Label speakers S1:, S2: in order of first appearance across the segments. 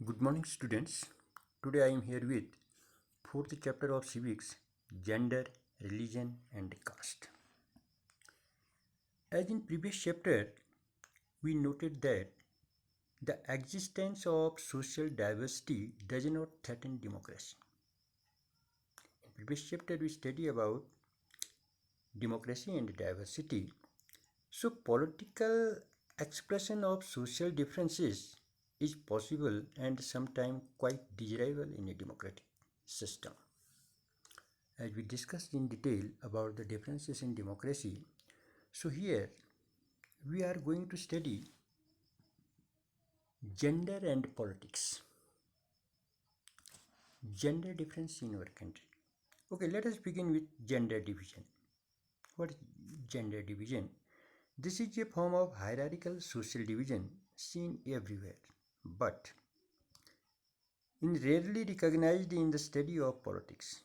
S1: Good morning, students. Today I am here with fourth chapter of civics, gender, religion, and caste. As in previous chapter, we noted that the existence of social diversity does not threaten democracy. In previous chapter, we study about democracy and diversity. So, political expression of social differences is possible and sometimes quite desirable in a democratic system. As we discussed in detail about the differences in democracy, so here we are going to study gender and politics. Gender difference in our country. Okay, let us begin with gender division. What is gender division? This is a form of hierarchical social division seen everywhere, but in rarely recognized in the study of politics.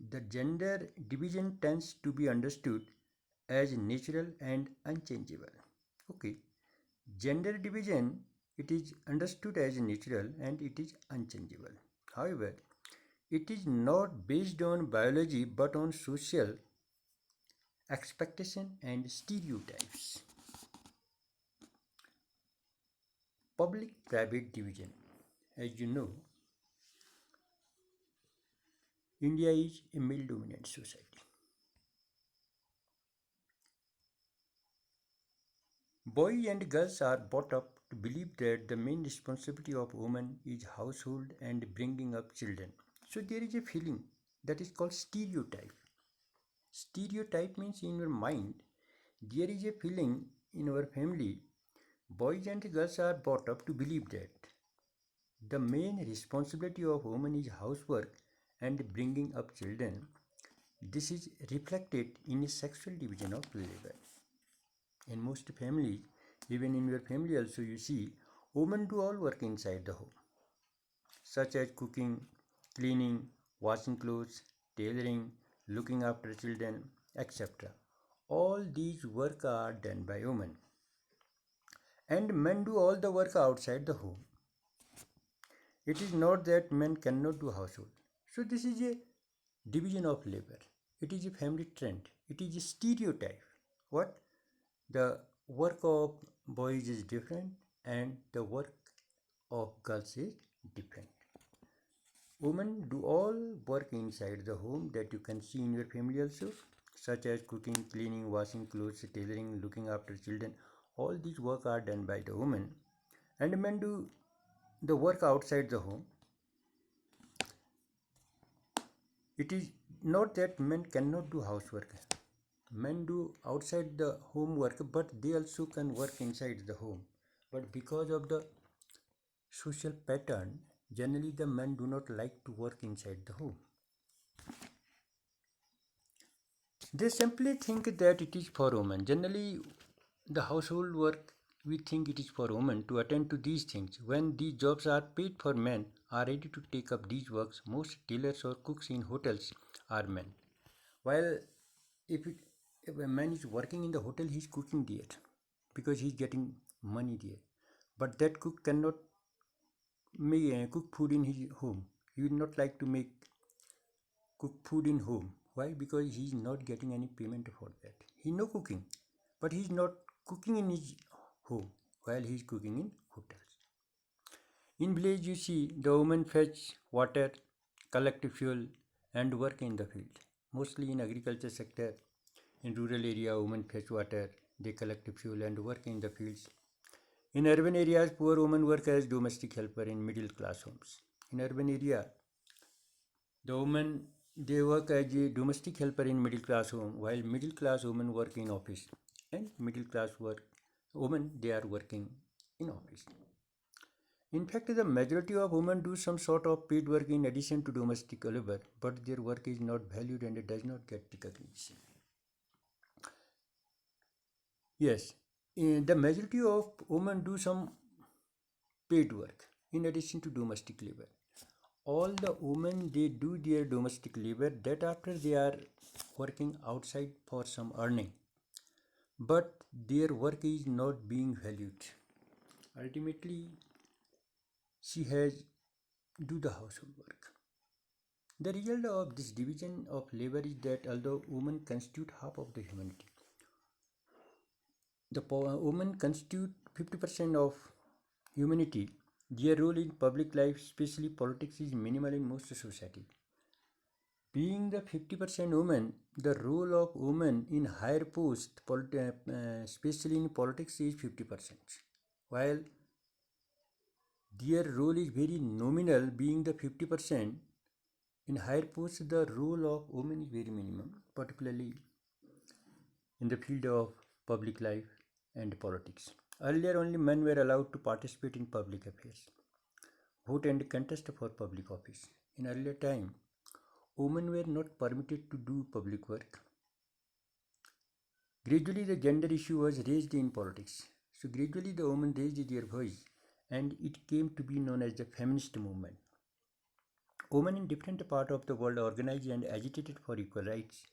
S1: The gender division tends to be understood as natural and unchangeable. Okay, gender division, it is understood as natural and it is unchangeable. However, it is not based on biology but on social expectation and stereotypes. Public private division. As you know, India is a male dominant society. Boys and girls are brought up to believe that the main responsibility of women is household and bringing up children. So there is a feeling that is called stereotype. Stereotype means in your mind there is a feeling in our family boys and girls are brought up to believe that the main responsibility of women is housework and bringing up children. This is reflected in a sexual division of labor. In most families, even in your family also, you see women do all work inside the home, such as cooking, cleaning, washing clothes, tailoring, looking after children, etc. All these work are done by women, and men do all the work outside the home. It is not that men cannot do household. So this is a division of labor. It is a family trend. It is a stereotype. What? The work of boys is different and the work of girls is different. Women do all work inside the home that you can see in your family also, such as cooking, cleaning, washing clothes, tailoring, looking after children. All these work are done by the women, and men do the work outside the home. It is not that men cannot do housework. Men do outside the home work, but they also can work inside the home. But because of the social pattern, generally the men do not like to work inside the home. They simply think that it is for women. Generally, the household work, we think it is for women to attend to these things. When these jobs are paid for, men are ready to take up these works. Most tailors or cooks in hotels are men. While if, it, if a man is working in the hotel, he is cooking there because he is getting money there. But that cook cannot cook food in his home. He would not like to make cook food in home. Why? Because he is not getting any payment for that. He know cooking, but he is not cooking in his home while he is cooking in hotels. In village, you see the women fetch water, collect fuel, and work in the field. Mostly in agriculture sector, in rural area, women fetch water, they collect fuel and work in the fields. In urban areas, poor women work as domestic helper in middle class homes. In urban area, the women they work as a domestic helper in middle class home, while middle class women work in office, and middle class work women they are working in office. In fact, the majority of women do some sort of paid work in addition to domestic labor, but their work is not valued and it does not get recognition. Yes, the majority of women do some paid work in addition to domestic labor. All the women they do their domestic labor that after they are working outside for some earning, but their work is not being valued. Ultimately, she has do the household work. The result of this division of labor is that although women constitute half of the humanity, the women constitute 50% of humanity. Their role in public life, especially politics, is minimal in most societies. Being the 50% women, the role of women in higher posts, especially in politics, is 50%. While their role is very nominal, being the 50%, in higher posts, the role of women is very minimum, particularly in the field of public life and politics. Earlier, only men were allowed to participate in public affairs, vote and contest for public office. In earlier time, women were not permitted to do public work. Gradually, the gender issue was raised in politics. So, gradually, the women raised their voice and it came to be known as the feminist movement. Women in different parts of the world organized and agitated for equal rights.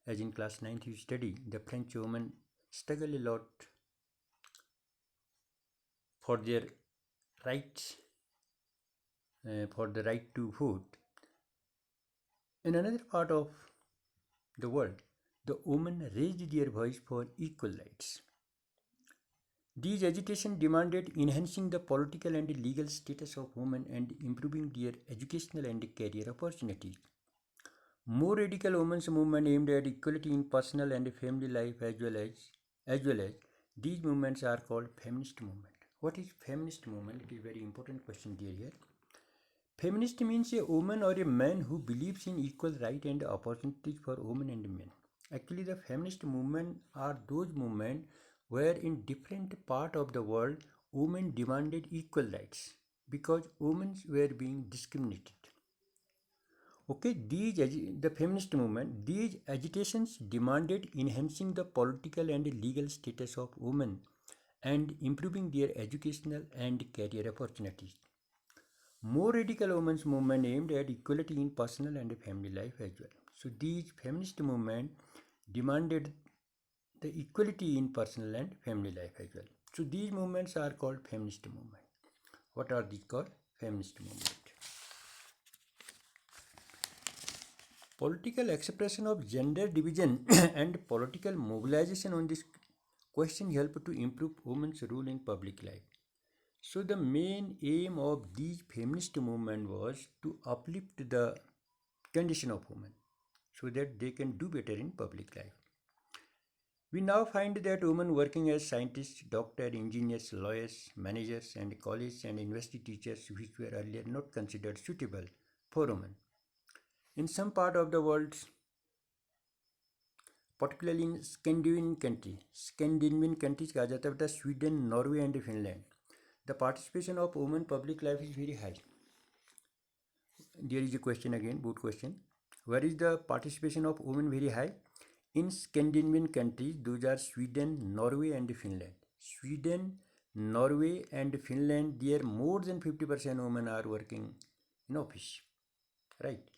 S1: As in class 9th you study, the French women struggled a lot for their rights, for the right to vote. In another part of the world, the women raised their voice for equal rights. These agitations demanded enhancing the political and legal status of women and improving their educational and career opportunities. More radical women's movement aimed at equality in personal and family life as well as these movements are called feminist movement. What is feminist movement? It is a very important question here. Feminist means a woman or a man who believes in equal right and opportunities for women and men. Actually, the feminist movement are those movements where in different part of the world women demanded equal rights because women were being discriminated. Okay, the feminist movement, these agitations demanded enhancing the political and legal status of women and improving their educational and career opportunities. More radical women's movement aimed at equality in personal and family life as well. So these feminist movement demanded the equality in personal and family life as well. So these movements are called feminist movement. What are these called? Feminist movement. Political expression of gender division and political mobilization on this question help to improve women's role in public life. So the main aim of these feminist movement was to uplift the condition of women so that they can do better in public life. We now find that women working as scientists, doctors, engineers, lawyers, managers, and college and university teachers, which were earlier not considered suitable for women. In some part of the world, particularly in Scandinavian countries कहा जाता है बेटा Sweden, Norway and Finland, the participation of women public life is very high. There is a question again, good question. Where is the participation of women very high? In Scandinavian countries, those are Sweden, Norway and Finland. Sweden, Norway and Finland, there more than 50% women are working in office, right?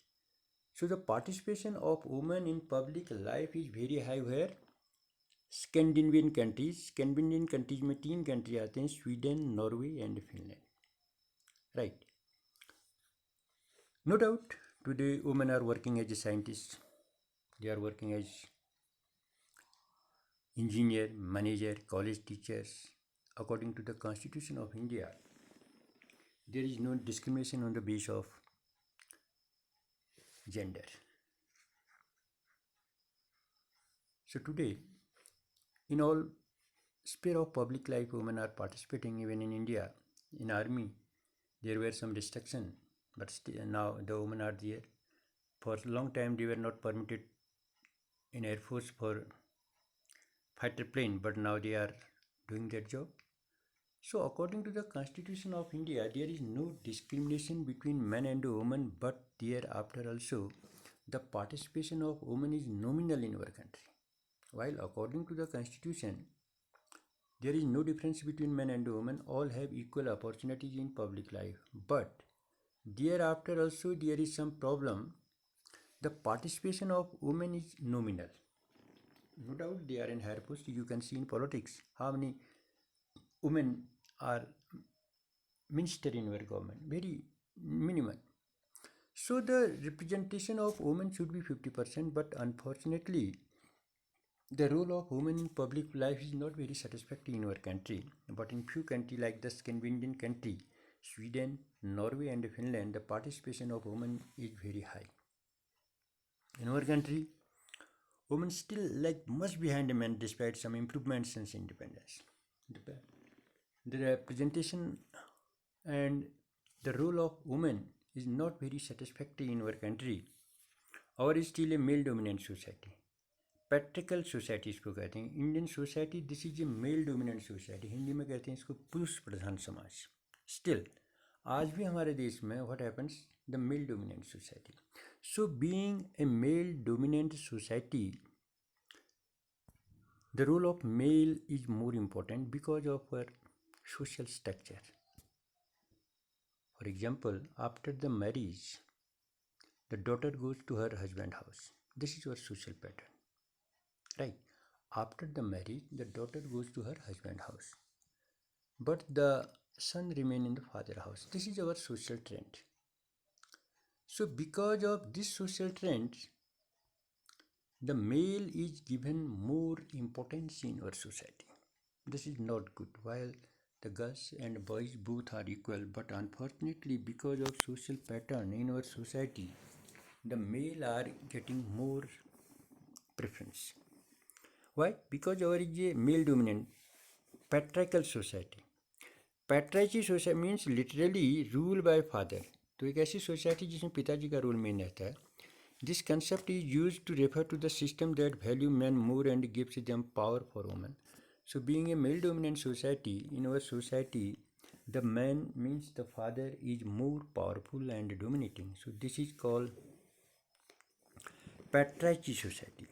S1: So the participation of women in public life is very high where? Scandinavian countries में 3 country आते हैं, Sweden, Norway and Finland, right? No doubt today women are working as scientists, they are working as engineer, manager, college teachers. According to the Constitution of India, there is no discrimination on the basis of gender. So today, in all sphere of public life, women are participating. Even in India, in army, there were some restrictions, but still now the women are there. For a long time, they were not permitted in Air Force for fighter plane, but now they are doing that job. So according to the Constitution of India, there is no discrimination between men and women, but thereafter also the participation of women is nominal in our country. While according to the Constitution, there is no difference between men and women, all have equal opportunities in public life. But thereafter also there is some problem. The participation of women is nominal. No doubt they are in higher post. You can see in politics how many women are minister in our government, very minimal. So the representation of women should be 50%, but unfortunately, the role of women in public life is not very satisfactory in our country. But in few countries like the Scandinavian country, Sweden, Norway, and Finland, the participation of women is very high. In our country, women still like much behind men despite some improvements since independence. The representation and the role of women is not very satisfactory in our country. Our is still a male dominant society. Patriarchal society इसको कहते हैं. Indian society this is a male dominant society. Hindi में कहते हैं इसको पुरुष प्रधान समाज. Still आज भी हमारे देश में what happens the mail dominant society. So being a male dominant society, the role of male is more important because of our social structure. For example, after the marriage, the daughter goes to her husband house. This is our social pattern, right? After the marriage, the daughter goes to her husband house, but the son remain in the father house. This is our social trend. So because of this social trend, the male is given more importance in our society. This is not good. While the girls and boys both are equal, but unfortunately because of social pattern in our society, the male are getting more preference. Why? Because our is a male dominant patriarchal society. Patriarchy society means literally rule by father. तो एक ऐसी society जिसमें पिताजी का rule मेन रहता है. This concept is use to refer to the system that value man more and gives them power for women. So being a male dominant society, in our society, the man means the father is more powerful and dominating. So this is called patriarchy society.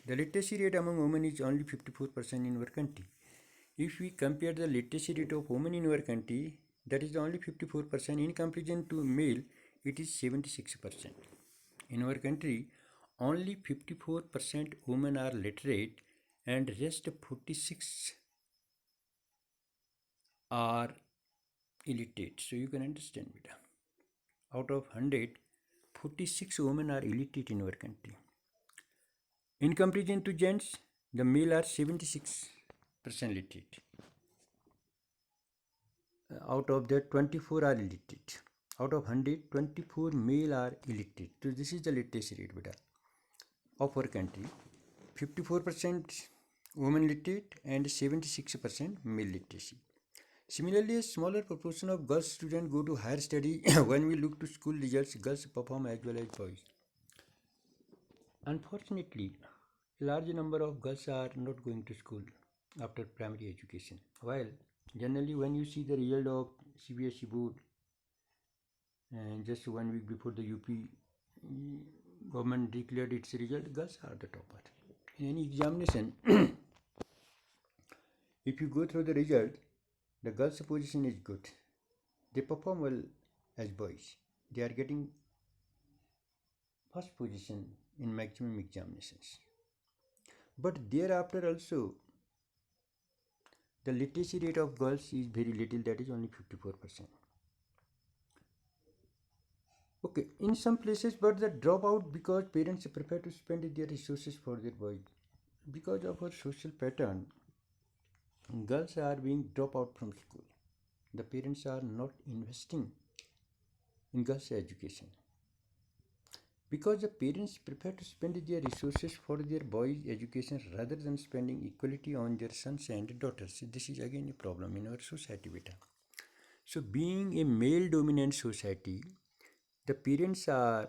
S1: The literacy rate among women is only 54% in our country. If we compare the literacy rate of women in our country, that is only 54%. In comparison to male, it is 76%. In our country, only 54% women are literate and rest 46 are illiterate. So you can understand, beta. Out of 100, 46 women are illiterate in our country. In comparison to gents, the male are 76% literate. Out of that, 24 are illiterate. Out of 100, 24 male are illiterate. So this is the literacy rate, beta, of our country. 54% women literate and 76% male literacy. Similarly, a smaller proportion of girls students go to higher study. When we look to school results, girls perform as well as boys. Unfortunately, a large number of girls are not going to school after primary education. While generally when you see the result of CBSE board, and just 1 week before the UP government declared its result, girls are the topper. In any examination, if you go through the result, the girls' position is good. They perform well as boys. They are getting first position in maximum examinations. But thereafter also, the literacy rate of girls is very little, that is only 54%. Okay, in some places, but the dropout because parents prefer to spend their resources for their boys. Because of our social pattern, girls are being dropped out from school. The parents are not investing in girls' education. Because the parents prefer to spend their resources for their boys' education rather than spending equality on their sons and daughters. This is again a problem in our society, beta. So being a male dominant society, the parents are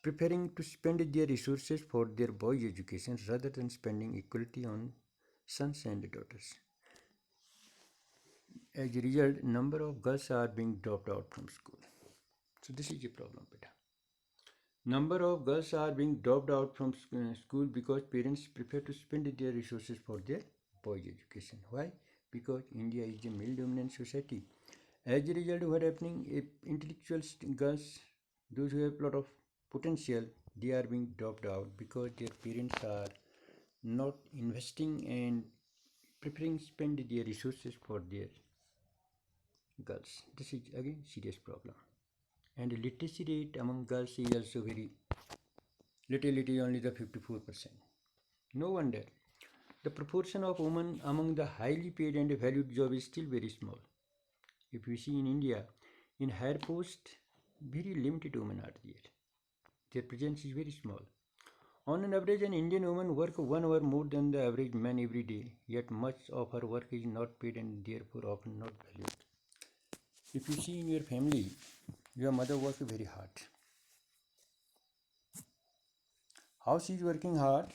S1: preferring to spend their resources for their boys' education rather than spending equality on sons and daughters. As a result, number of girls are being dropped out from school. So this is a problem, beta. Number of girls are being dropped out from school because parents prefer to spend their resources for their boys' education. Why? Because India is a male-dominant society. As a result, what happening? If intellectual girls, those who have a lot of potential, they are being dropped out because their parents are not investing and preferring spend their resources for their girls. This is again serious problem. And the literacy rate among girls is also very little. It is only the 54%. No wonder the proportion of women among the highly paid and valued job is still very small. If we see in India, in higher posts, very limited women are there. Their presence is very small. On an average, an Indian woman works 1 hour more than the average man every day, yet much of her work is not paid and therefore often not valued. If you see in your family, your mother works very hard. How she is working hard?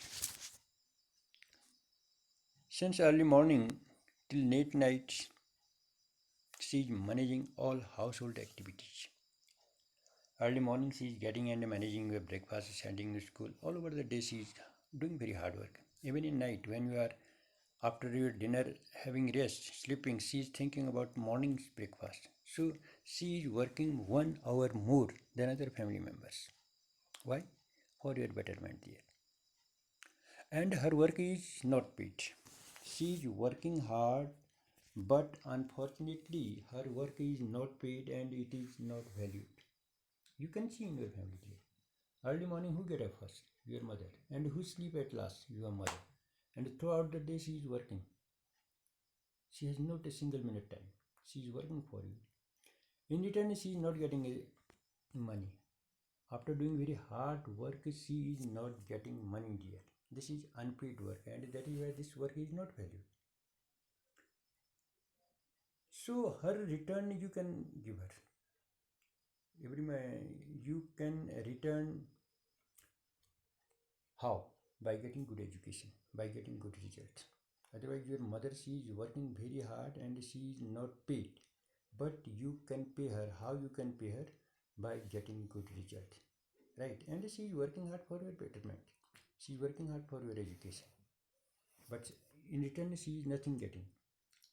S1: Since early morning till late night, she is managing all household activities. Early morning she is getting and managing your breakfast, sending to school. All over the day she is doing very hard work. Even in night when you are after your dinner having rest, sleeping, she is thinking about morning's breakfast. So she is working 1 hour more than other family members. Why? For your betterment there. And her work is not paid. She is working hard, but unfortunately her work is not paid and it is not valued. You can see in your family there. Early morning, who get up first? Your mother. And who sleep at last? Your mother. And throughout the day, she is working. She has not a single minute time. She is working for you. In return, she is not getting money. After doing very hard work, she is not getting money dear. This is unpaid work, and that is why this work is not valued. So her return you can give her. You can return how? By getting good education, by getting good results. Otherwise, your mother she is working very hard and she is not paid. But you can pay her. How you can pay her? By getting good result. Right? And she is working hard for your betterment. She is working hard for your education. But in return, she is nothing getting.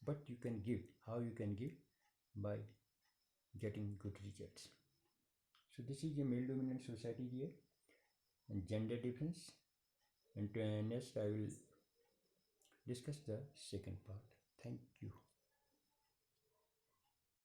S1: But you can give. How you can give? By getting good results. So this is a male dominant society here and gender difference. And next I will discuss the second part. Thank you.